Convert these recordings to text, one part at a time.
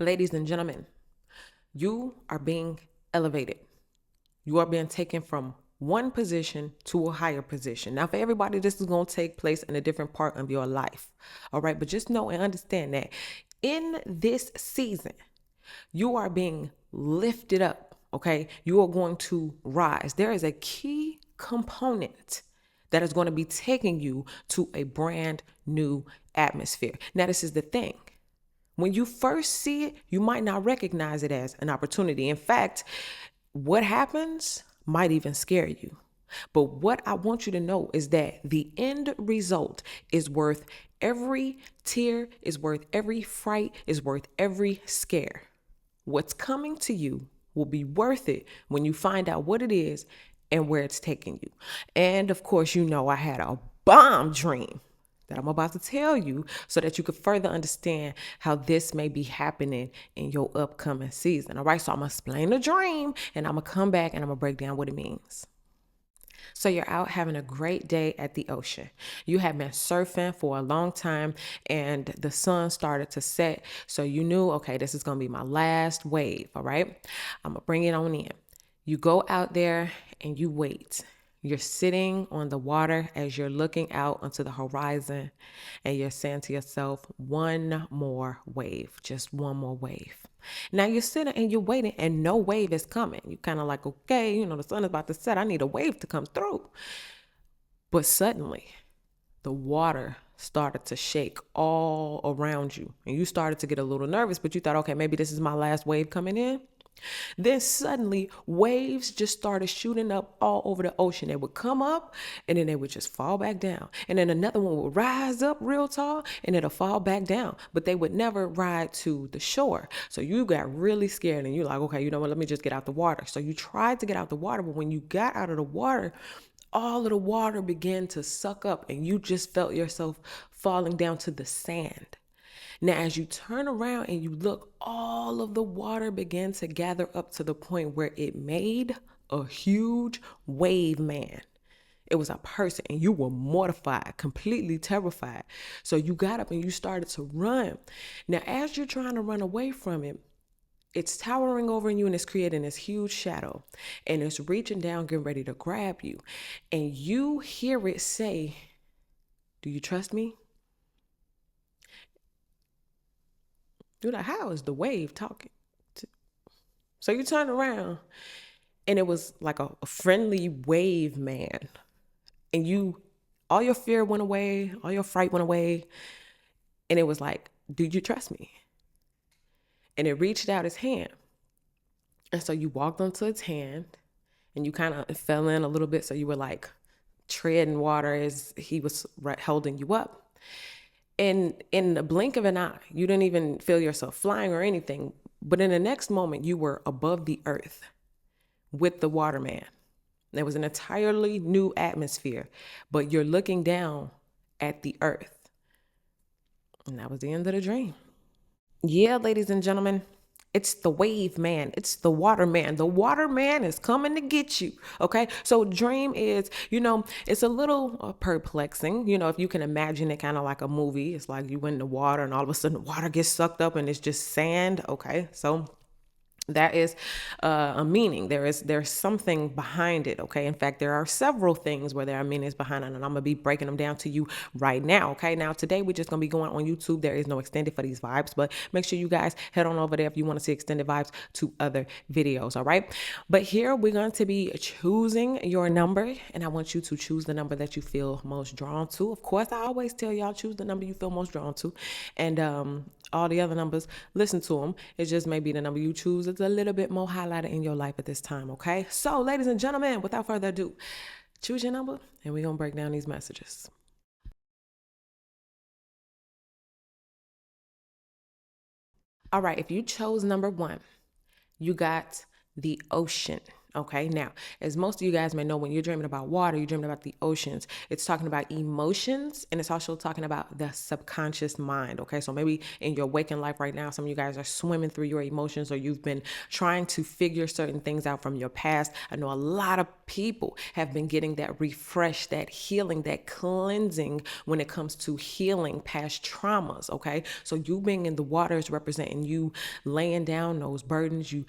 Ladies and gentlemen, you are being elevated. You are being taken from one position to a higher position. Now, for everybody, this is going to take place in a different part of your life. All right. But just know and understand that in this season, you are being lifted up. Okay. You are going to rise. There is a key component that is going to be taking you to a brand new atmosphere. Now, this is the thing. When you first see it, you might not recognize it as an opportunity. In fact, what happens might even scare you. But what I want you to know is that the end result is worth every tear, is worth every fright, is worth every scare. What's coming to you will be worth it when you find out what it is and where it's taking you. And of course, I had a bomb dream that I'm about to tell you so that you could further understand how this may be happening in your upcoming season. All right, so I'm gonna explain the dream and I'm gonna come back and I'm gonna break down what it means. So you're out having a great day at the ocean. You have been surfing for a long time and the sun started to set. So you knew, okay, this is going to be my last wave. All right. I'm going to bring it on in. You go out there and you wait. You're sitting on the water as you're looking out onto the horizon and you're saying to yourself, one more wave, just one more wave. Now you're sitting and you're waiting and no wave is coming. You're kind of like, okay, the sun is about to set. I need a wave to come through. But suddenly the water started to shake all around you and you started to get a little nervous, but you thought, okay, maybe this is my last wave coming in. Then suddenly waves just started shooting up all over the ocean. They would come up and then they would just fall back down. And then another one would rise up real tall and it'll fall back down. But they would never ride to the shore. So you got really scared and you're like, okay, you know what? Let me just get out the water. So you tried to get out the water, but when you got out of the water, all of the water began to suck up and you just felt yourself falling down to the sand. Now, as you turn around and you look, all of the water began to gather up to the point where it made a huge wave man. It was a person and you were mortified, completely terrified. So you got up and you started to run. Now, as you're trying to run away from it, it's towering over you and it's creating this huge shadow and it's reaching down, getting ready to grab you. And you hear it say, "Do you trust me?" You're like, how is the wave talking? So you turn around and it was like a friendly wave man. And all your fear went away, all your fright went away. And it was like, do you trust me? And it reached out its hand. And so you walked onto its hand and you kind of fell in a little bit. So you were like treading water as he was holding you up. And in the blink of an eye, you didn't even feel yourself flying or anything. But in the next moment, you were above the earth with the waterman. There was an entirely new atmosphere, but you're looking down at the earth. And that was the end of the dream. Yeah, ladies and gentlemen, it's the wave man. It's the water man. The water man is coming to get you. Okay. So dream is, it's a little perplexing. If you can imagine it kind of like a movie, it's like you in the water and all of a sudden the water gets sucked up and it's just sand. Okay. So that is a meaning. There's something behind it. Okay. In fact, there are several things where there are meanings behind it, and I'm gonna be breaking them down to you right now. Okay. Now today we're just gonna be going on YouTube. There is no extended for these vibes, but make sure you guys head on over there if you want to see extended vibes to other videos. All right. But here we're going to be choosing your number, and I want you to choose the number that you feel most drawn to. Of course, I always tell y'all choose the number you feel most drawn to, and all the other numbers, listen to them. It just may be the number you choose. It's a little bit more highlighted in your life at this time, okay? So, ladies and gentlemen, without further ado, choose your number and we're going to break down these messages. All right, if you chose number 1, you got the ocean. Okay, now, as most of you guys may know, when you're dreaming about water, you're dreaming about the oceans. It's talking about emotions, and it's also talking about the subconscious mind. Okay, so maybe in your waking life right now, some of you guys are swimming through your emotions, or you've been trying to figure certain things out from your past. I know a lot of people have been getting that refresh, that healing, that cleansing when it comes to healing past traumas. Okay, so you being in the water is representing you laying down those burdens, you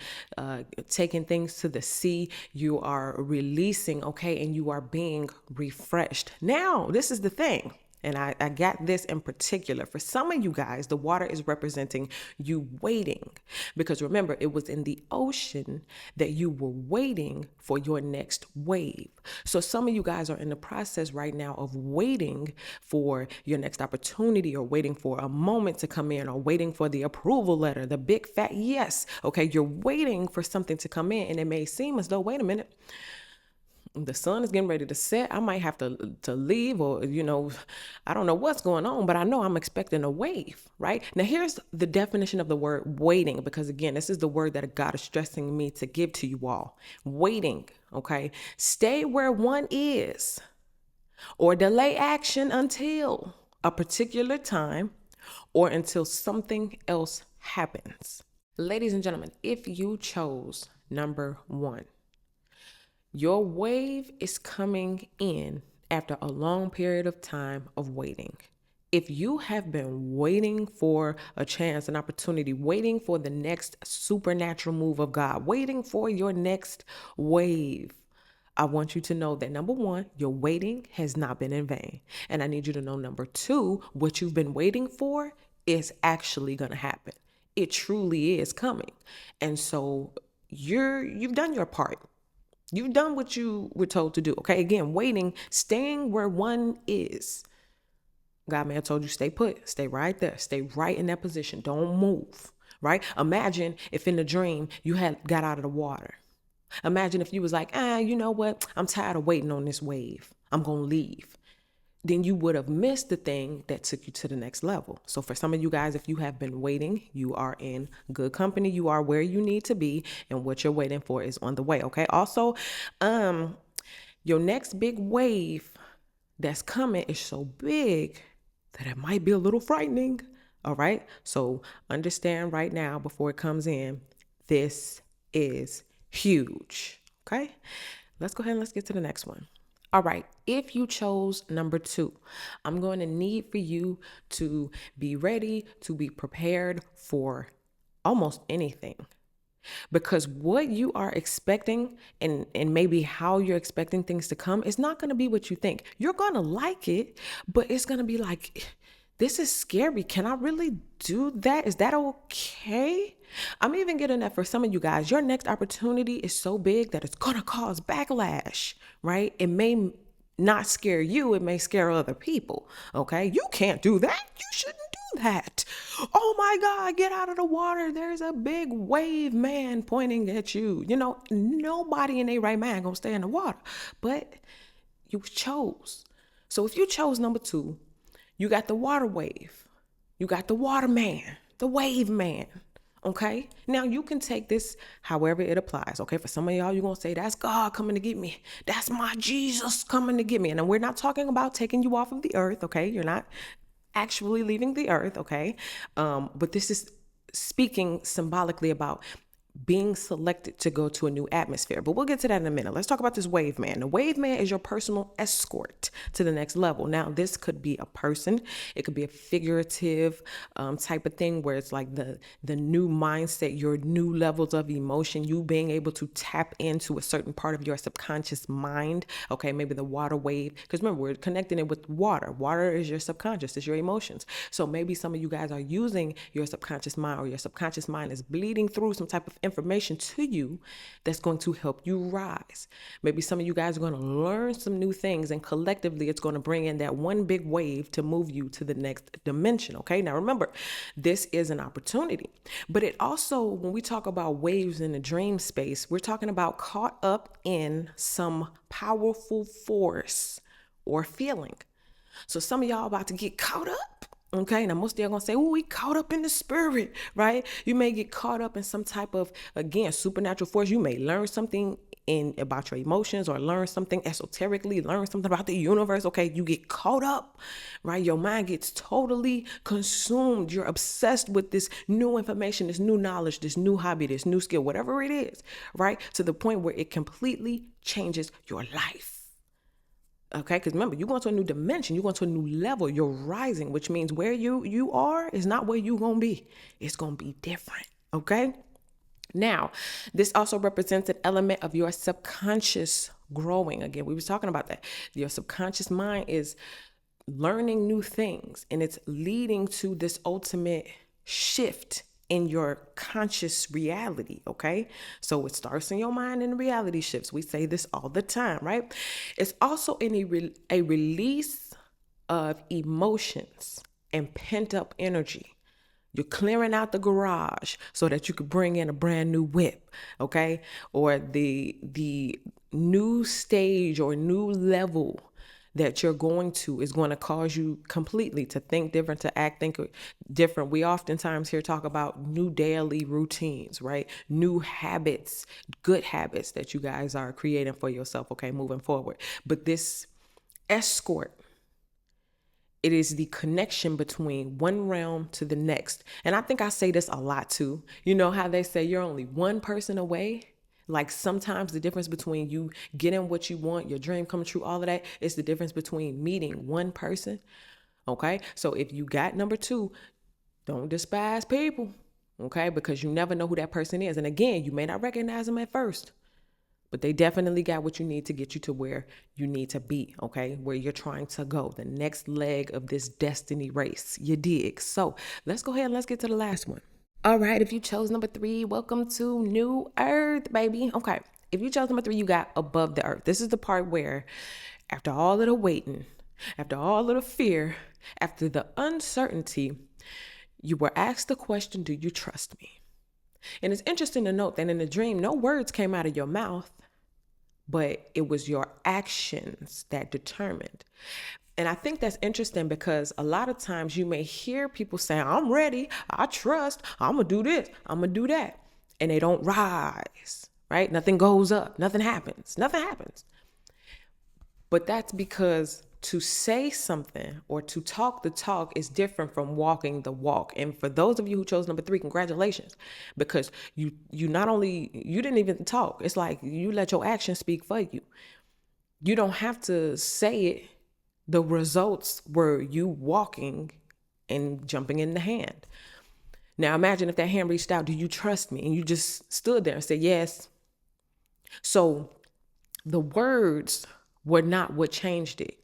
taking things to the sea, you are releasing, okay, and you are being refreshed. Now, this is the thing. And I got this in particular. For some of you guys, the water is representing you waiting. Because remember, it was in the ocean that you were waiting for your next wave. So some of you guys are in the process right now of waiting for your next opportunity, or waiting for a moment to come in, or waiting for the approval letter, the big fat yes. Okay, you're waiting for something to come in, and it may seem as though, wait a minute, the sun is getting ready to set. I might have to leave, or I don't know what's going on, but I know I'm expecting a wave, right? Now here's the definition of the word waiting, because again, this is the word that God is stressing me to give to you all. Waiting, okay? Stay where one is, or delay action until a particular time, or until something else happens. Ladies and gentlemen, if you chose number one, your wave is coming in after a long period of time of waiting. If you have been waiting for a chance, an opportunity, waiting for the next supernatural move of God, waiting for your next wave, I want you to know that number one, your waiting has not been in vain. And I need you to know number two, what you've been waiting for is actually going to happen. It truly is coming. And so you've done your part. You've done what you were told to do. Okay. Again, waiting, staying where one is. God may have told you stay put, stay right there, stay right in that position. Don't move. Right? Imagine if in the dream you had got out of the water. Imagine if you was like, you know what? I'm tired of waiting on this wave. I'm going to leave. Then you would have missed the thing that took you to the next level. So for some of you guys, if you have been waiting, you are in good company. You are where you need to be, and what you're waiting for is on the way. Okay. Also, your next big wave that's coming is so big that it might be a little frightening. All right. So understand right now, before it comes in, this is huge. Okay. Let's go ahead and let's get to the next one. All right, if you chose number two, I'm going to need for you to be ready, to be prepared for almost anything. Because what you are expecting, and maybe how you're expecting things to come, is not going to be what you think. You're going to like it, but it's going to be like, this is scary. Can I really do that? Is that okay? I'm even getting that for some of you guys. Your next opportunity is so big that it's going to cause backlash, right? It may not scare you. It may scare other people. Okay. You can't do that. You shouldn't do that. Oh my God, get out of the water. There's a big wave man pointing at you. Nobody in their right mind going to stay in the water, but you chose. So if you chose number two, you got the water wave. You got the water man, the wave man. Okay. Now you can take this however it applies. Okay. For some of y'all, you're going to say, that's God coming to get me. That's my Jesus coming to get me. And we're not talking about taking you off of the earth. Okay. You're not actually leaving the earth. Okay. But this is speaking symbolically about being selected to go to a new atmosphere. But we'll get to that in a minute. Let's talk about this wave man. The wave man is your personal escort to the next level. Now, this could be a person. It could be a figurative type of thing, where it's like the new mindset, your new levels of emotion, you being able to tap into a certain part of your subconscious mind. Okay, maybe the water wave. Because remember, we're connecting it with water. Water is your subconscious, it's your emotions. So maybe some of you guys are using your subconscious mind, or your subconscious mind is bleeding through some type of information to you that's going to help you rise. Maybe some of you guys are going to learn some new things, and collectively it's going to bring in that one big wave to move you to the next dimension. Okay. Now remember, this is an opportunity, but it also, when we talk about waves in the dream space, we're talking about caught up in some powerful force or feeling. So some of y'all about to get caught up. Okay, now most of y'all gonna say, oh, we caught up in the spirit, right? You may get caught up in some type of, again, supernatural force. You may learn something in about your emotions or learn something esoterically, learn something about the universe, okay, you get caught up, right? Your mind gets totally consumed. You're obsessed with this new information, this new knowledge, this new hobby, this new skill, whatever it is, right? To the point where it completely changes your life. Okay, because remember, you're going to a new dimension, you're going to a new level, you're rising, which means where you are is not where you're going to be. It's going to be different, okay? Now, this also represents an element of your subconscious growing. Again, we was talking about that. Your subconscious mind is learning new things, and it's leading to this ultimate shift in your conscious reality, okay? So it starts in your mind and the reality shifts. We say this all the time, right? It's also a release of emotions and pent up energy. You're clearing out the garage so that you could bring in a brand new whip, okay? Or the new stage or new level that you're going to is going to cause you completely to think different, to think different. We oftentimes here talk about new daily routines, right? New habits, good habits that you guys are creating for yourself, okay, moving forward. But this escort, it is the connection between one realm to the next. And I think I say this a lot too. You know how they say you're only one person away? Like sometimes the difference between you getting what you want, your dream coming true, all of that, is the difference between meeting one person. Okay. So if you got number two, don't despise people. Okay. Because you never know who that person is. And again, you may not recognize them at first, but they definitely got what you need to get you to where you need to be, okay? Where you're trying to go, the next leg of this destiny race. You dig? So let's go ahead and let's get to the last one. All right, if you chose number 3, welcome to New Earth, baby. Okay, if you chose number 3, you got above the earth. This is the part where after all of the waiting, after all of the fear, after the uncertainty, you were asked the question, do you trust me? And it's interesting to note that in the dream, no words came out of your mouth, but it was your actions that determined. And I think that's interesting because a lot of times you may hear people saying, I'm ready, I trust, I'm going to do this, I'm going to do that. And they don't rise, right? Nothing goes up, nothing happens. But that's because to say something or to talk the talk is different from walking the walk. And for those of you who chose number 3, congratulations, because you didn't even talk. It's like you let your actions speak for you. You don't have to say it. The results were you walking and jumping in the hand. Now imagine if that hand reached out, do you trust me? And you just stood there and said, yes. So the words were not what changed it.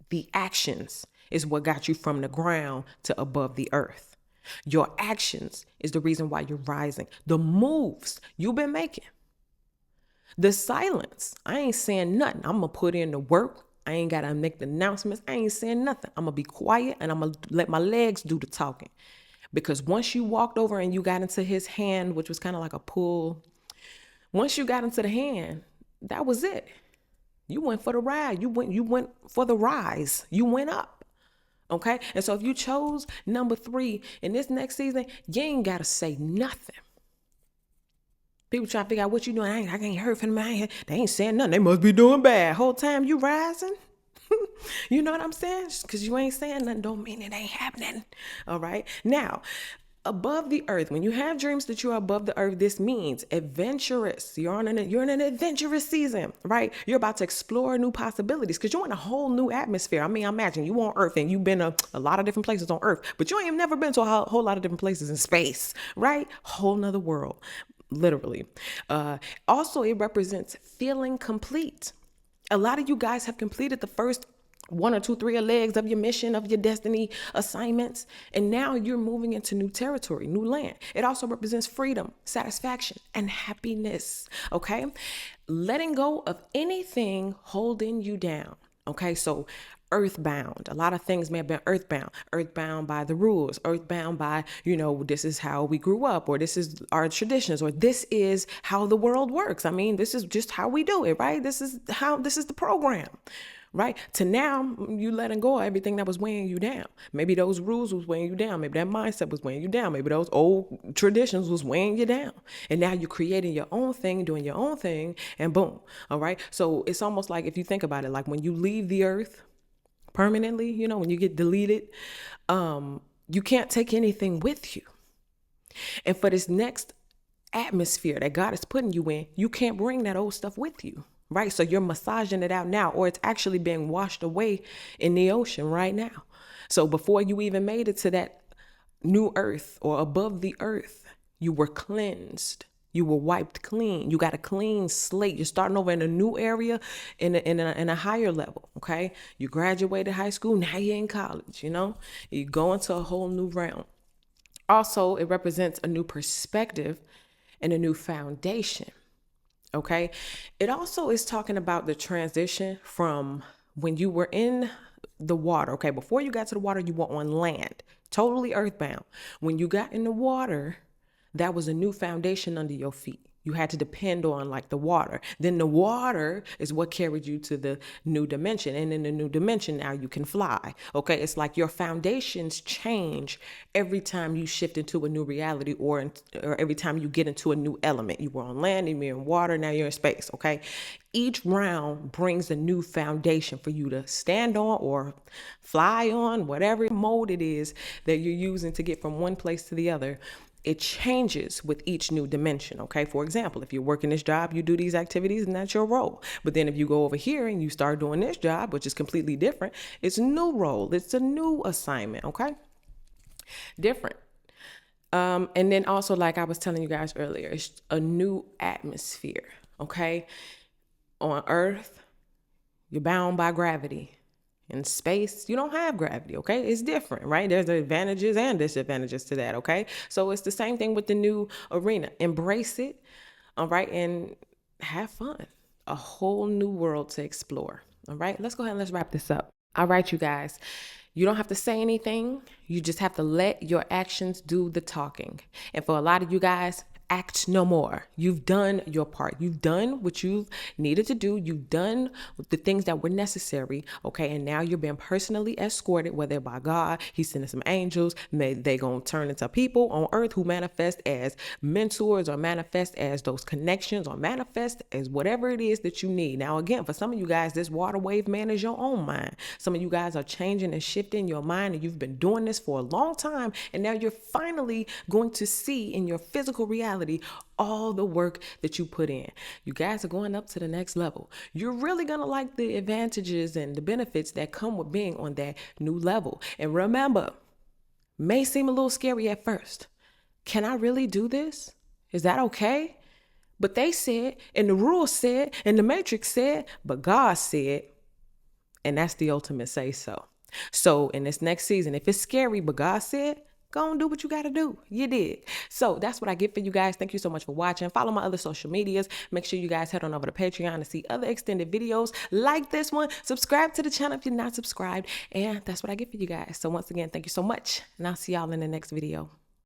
The actions is what got you from the ground to above the earth. Your actions is the reason why you're rising. The moves you've been making. The silence. I ain't saying nothing. I'm going to put in the work. I ain't got to make the announcements. I ain't saying nothing. I'm going to be quiet and I'm going to let my legs do the talking. Because once you walked over and you got into his hand, which was kind of like a pull, once you got into the hand, that was it. You went for the ride. You went for the rise. You went up. Okay? And so if you chose number 3 in this next season, you ain't got to say nothing. People try to figure out what you doing. I ain't heard from them. They ain't saying nothing. They must be doing bad. Whole time you rising. You know what I'm saying? Just because you ain't saying nothing don't mean it ain't happening. All right. Now, above the earth, when you have dreams that you are above the earth, this means adventurous. You're in an adventurous season, right? You're about to explore new possibilities because you're in a whole new atmosphere. I mean, imagine you on Earth and you've been a lot of different places on Earth, but you ain't never been to a whole lot of different places in space, right? Whole nother world, literally. Also, it represents feeling complete. A lot of you guys have completed the first 1 or 2, 3 legs of your mission, of your destiny assignments. And now you're moving into new territory, new land. It also represents freedom, satisfaction, and happiness. Okay. Letting go of anything holding you down. Okay. So earthbound, a lot of things may have been earthbound by the rules, earthbound by, this is how we grew up, or this is our traditions, or this is how the world works. I mean, this is just how we do it, right? This is the program. right? To now, you letting go of everything that was weighing you down. Maybe those rules was weighing you down. Maybe that mindset was weighing you down. Maybe those old traditions was weighing you down. And now you're creating your own thing, doing your own thing, and boom, all right? So it's almost like, if you think about it, like when you leave the earth permanently, you know, when you get deleted, you can't take anything with you. And for this next atmosphere that God is putting you in, you can't bring that old stuff with you, right? So you're massaging it out now, or it's actually being washed away in the ocean right now. So before you even made it to that new earth or above the earth, you were cleansed. You were wiped clean. You got a clean slate. You're starting over in a new area, in a higher level, okay? You graduated high school, now you're in college, you know? You go into a whole new realm. Also, it represents a new perspective and a new foundation, okay? It also is talking about the transition from when you were in the water, okay? Before you got to the water, you were on land, totally earthbound. When you got in the water, that was a new foundation under your feet. You had to depend on like the water. Then the water is what carried you to the new dimension. And in the new dimension, now you can fly. Okay. It's like your foundations change every time you shift into a new reality, or every time you get into a new element. You were on land, you were in water, now you're in space. Okay. Each round brings a new foundation for you to stand on or fly on, whatever mode it is that you're using to get from one place to the other. It changes with each new dimension, okay? For example, if you're working this job, you do these activities and that's your role. But then if you go over here and you start doing this job, which is completely different, it's a new role. It's a new assignment, okay? Different. And then also, like I was telling you guys earlier, it's a new atmosphere, okay? On Earth, you're bound by gravity. In space, you don't have gravity, okay? It's different, right? There's advantages and disadvantages to that, okay? So it's the same thing with the new arena. Embrace it, all right? And have fun. A whole new world to explore, all right? Let's go ahead and let's wrap this up. All right, you guys. You don't have to say anything. You just have to let your actions do the talking. And for a lot of you guys, act no more. You've done your part. You've done what you've needed to do. You've done the things that were necessary. Okay. And now you're being personally escorted, whether by God, he's sending some angels, they going to turn into people on earth who manifest as mentors, or manifest as those connections, or manifest as whatever it is that you need. Now, again, for some of you guys, this water wave man is your own mind. Some of you guys are changing and shifting your mind, and you've been doing this for a long time. And now you're finally going to see in your physical reality all the work that you put in. You guys are going up to the next level. You're really going to like the advantages and the benefits that come with being on that new level. And remember, may seem a little scary at first. Can I really do this? Is that okay? But they said, and the rules said, and the matrix said, but God said, and that's the ultimate say so. So in this next season, if it's scary, but God said, go and do what you got to do. You did. So that's what I get for you guys. Thank you so much for watching. Follow my other social medias. Make sure you guys head on over to Patreon to see other extended videos like this one. Subscribe to the channel if you're not subscribed. And that's what I get for you guys. So once again, thank you so much. And I'll see y'all in the next video.